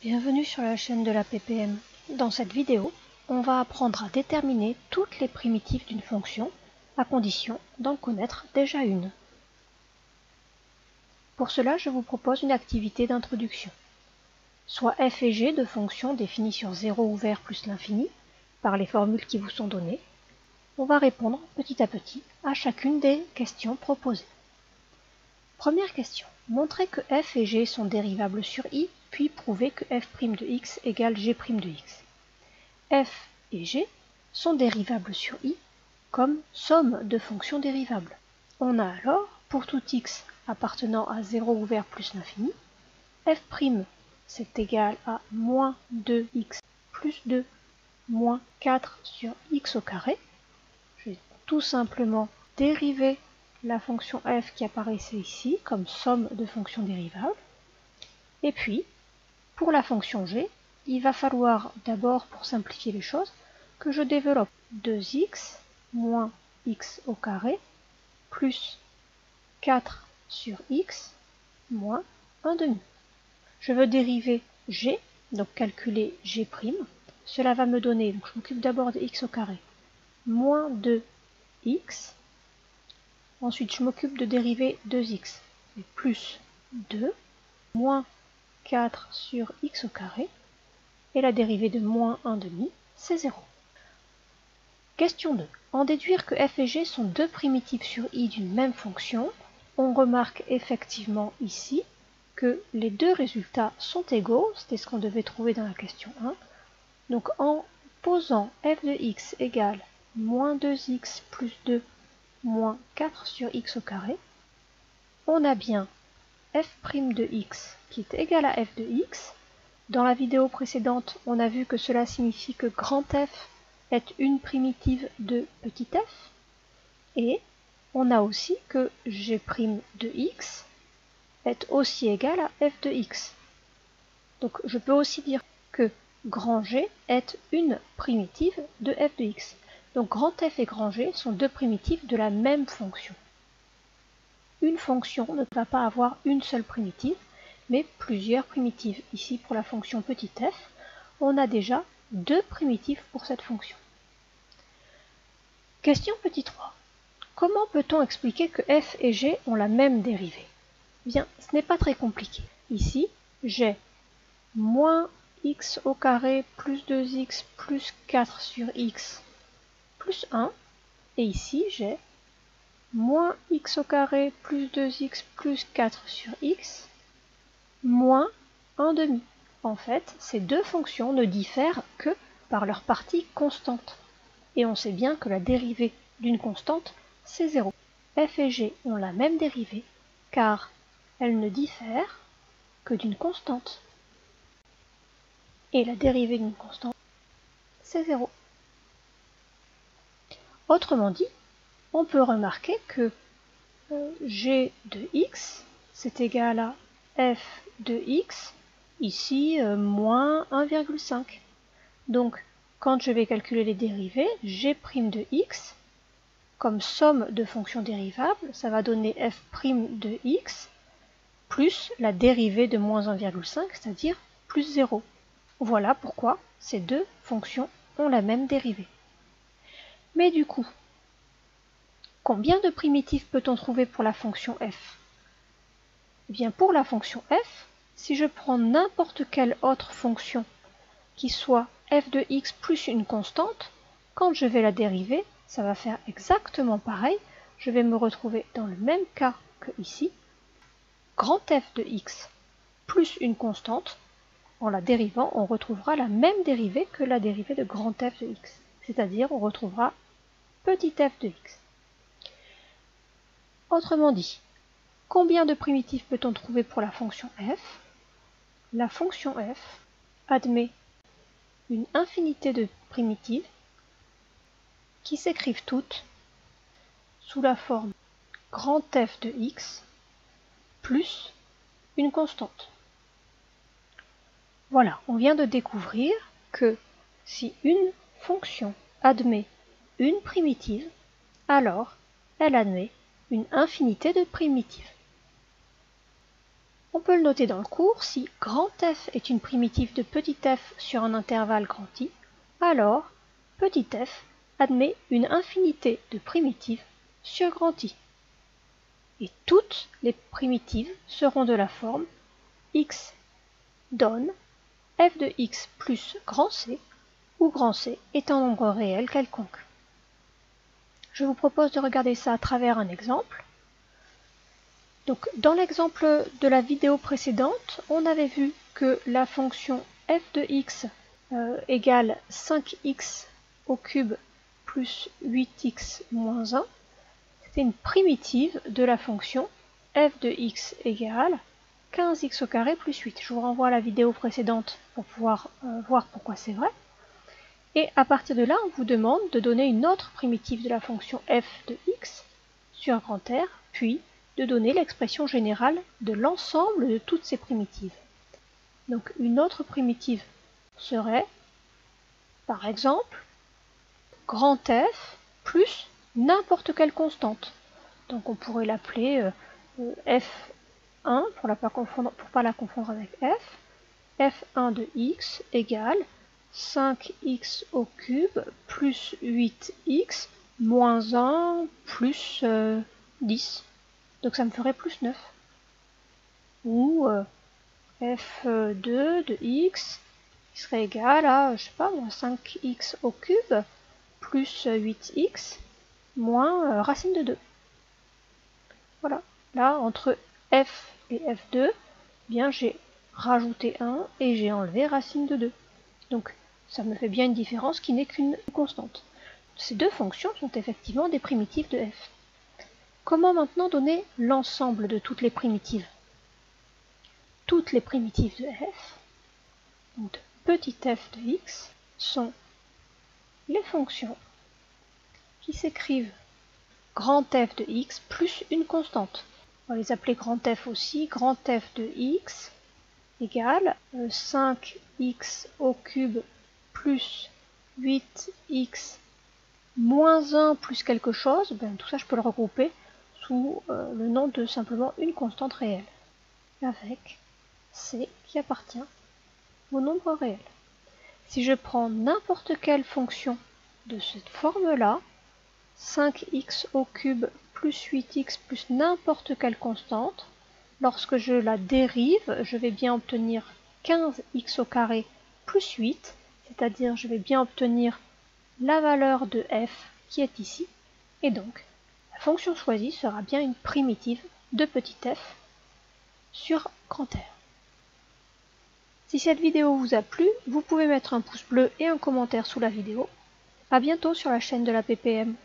Bienvenue sur la chaîne de la PPM. Dans cette vidéo, on va apprendre à déterminer toutes les primitives d'une fonction, à condition d'en connaître déjà une. Pour cela, je vous propose une activité d'introduction. Soit f et g de fonctions définies sur 0 ouvert plus l'infini, par les formules qui vous sont données. On va répondre petit à petit à chacune des questions proposées. Première question. Montrez que f et g sont dérivables sur i, puis prouvez que f' de x égale g' de x. F et g sont dérivables sur i comme somme de fonctions dérivables. On a alors, pour tout x appartenant à 0 ouvert plus l'infini, f' c'est égal à moins 2x plus 2 moins 4 sur x au carré. Je vais tout simplement dériver la fonction f qui apparaissait ici comme somme de fonctions dérivables. Et puis, pour la fonction g, il va falloir d'abord, pour simplifier les choses, que je développe 2x moins x au carré plus 4 sur x moins 1 demi. Je veux dériver g, donc calculer g'. Cela va me donner, donc je m'occupe d'abord de x au carré, moins 2x. Ensuite, je m'occupe de dériver 2x, et plus 2, moins 4 sur x au carré, et la dérivée de moins 1 demi, c'est 0. Question 2. En déduire que f et g sont deux primitives sur i d'une même fonction, on remarque effectivement ici que les deux résultats sont égaux, c'était ce qu'on devait trouver dans la question 1. Donc en posant f de x égale moins 2x plus 2 moins 4 sur x au carré, on a bien f' de x qui est égal à f de x. Dans la vidéo précédente, on a vu que cela signifie que grand F est une primitive de petit f. Et on a aussi que g' de x est aussi égal à f de x. Donc je peux aussi dire que grand G est une primitive de f de x. Donc grand F et grand G sont deux primitives de la même fonction. Une fonction ne va pas avoir une seule primitive, mais plusieurs primitives. Ici, pour la fonction petit f, on a déjà deux primitives pour cette fonction. Question petit 3. Comment peut-on expliquer que f et g ont la même dérivée? Bien, ce n'est pas très compliqué. Ici, j'ai moins x au carré plus 2x plus 4 sur x plus 1. Et ici, j'ai moins x au carré plus 2x plus 4 sur x moins 1 demi. En fait, ces deux fonctions ne diffèrent que par leur partie constante. Et on sait bien que la dérivée d'une constante, c'est 0. F et g ont la même dérivée, car elles ne diffèrent que d'une constante. Et la dérivée d'une constante, c'est 0. Autrement dit, on peut remarquer que g de x, c'est égal à f de x, ici moins 1,5. Donc, quand je vais calculer les dérivées, g' de x, comme somme de fonctions dérivables, ça va donner f' de x plus la dérivée de moins 1,5, c'est-à-dire plus 0. Voilà pourquoi ces deux fonctions ont la même dérivée. Mais du coup, combien de primitives peut-on trouver pour la fonction f? Eh bien, pour la fonction f, si je prends n'importe quelle autre fonction qui soit f de x plus une constante, quand je vais la dériver, ça va faire exactement pareil. Je vais me retrouver dans le même cas que ici. Grand f de x plus une constante, en la dérivant, on retrouvera la même dérivée que la dérivée de grand f de x. C'est-à-dire, on retrouvera petit f de x. Autrement dit, combien de primitives peut-on trouver pour la fonction f? La fonction f admet une infinité de primitives qui s'écrivent toutes sous la forme grand F de x plus une constante. Voilà, on vient de découvrir que si une fonction admet une primitive, alors elle admet une infinité de primitives. On peut le noter dans le cours, si grand F est une primitive de petit f sur un intervalle grand I, alors petit f admet une infinité de primitives sur grand I. Et toutes les primitives seront de la forme x donne f de x plus grand C, où grand C est un nombre réel quelconque. Je vous propose de regarder ça à travers un exemple. Donc, dans l'exemple de la vidéo précédente, on avait vu que la fonction f de x égale 5x au cube plus 8x moins 1. C'était une primitive de la fonction f de x égale 15x au carré plus 8. Je vous renvoie à la vidéo précédente pour pouvoir voir pourquoi c'est vrai. Et à partir de là, on vous demande de donner une autre primitive de la fonction f de x sur grand R, puis de donner l'expression générale de l'ensemble de toutes ces primitives. Donc une autre primitive serait, par exemple, grand F plus n'importe quelle constante. Donc on pourrait l'appeler F1 pour pas la confondre avec F. F1 de x égale 5x au cube plus 8x moins 1 plus 10. Donc ça me ferait plus 9. Ou f2 de x qui serait égal à, je sais pas, 5x au cube plus 8x moins racine de 2. Voilà. Là, entre f et f2, bien j'ai rajouté 1 et j'ai enlevé racine de 2. Donc ça me fait bien une différence qui n'est qu'une constante. Ces deux fonctions sont effectivement des primitives de f. Comment maintenant donner l'ensemble de toutes les primitives? Toutes les primitives de f, donc de petit f de x, sont les fonctions qui s'écrivent grand f de x plus une constante. On va les appeler grand f aussi. Grand f de x égale 5x au cube plus 8x moins 1 plus quelque chose. Ben, tout ça, je peux le regrouper sous le nom de simplement une constante réelle, avec C qui appartient au nombre réel. Si je prends n'importe quelle fonction de cette forme-là, 5x au cube plus 8x plus n'importe quelle constante, lorsque je la dérive, je vais bien obtenir 15x au carré plus 8, c'est-à-dire je vais bien obtenir la valeur de f qui est ici, et donc la fonction choisie sera bien une primitive de petit f sur grand R. Si cette vidéo vous a plu, vous pouvez mettre un pouce bleu et un commentaire sous la vidéo. A bientôt sur la chaîne de la PPM.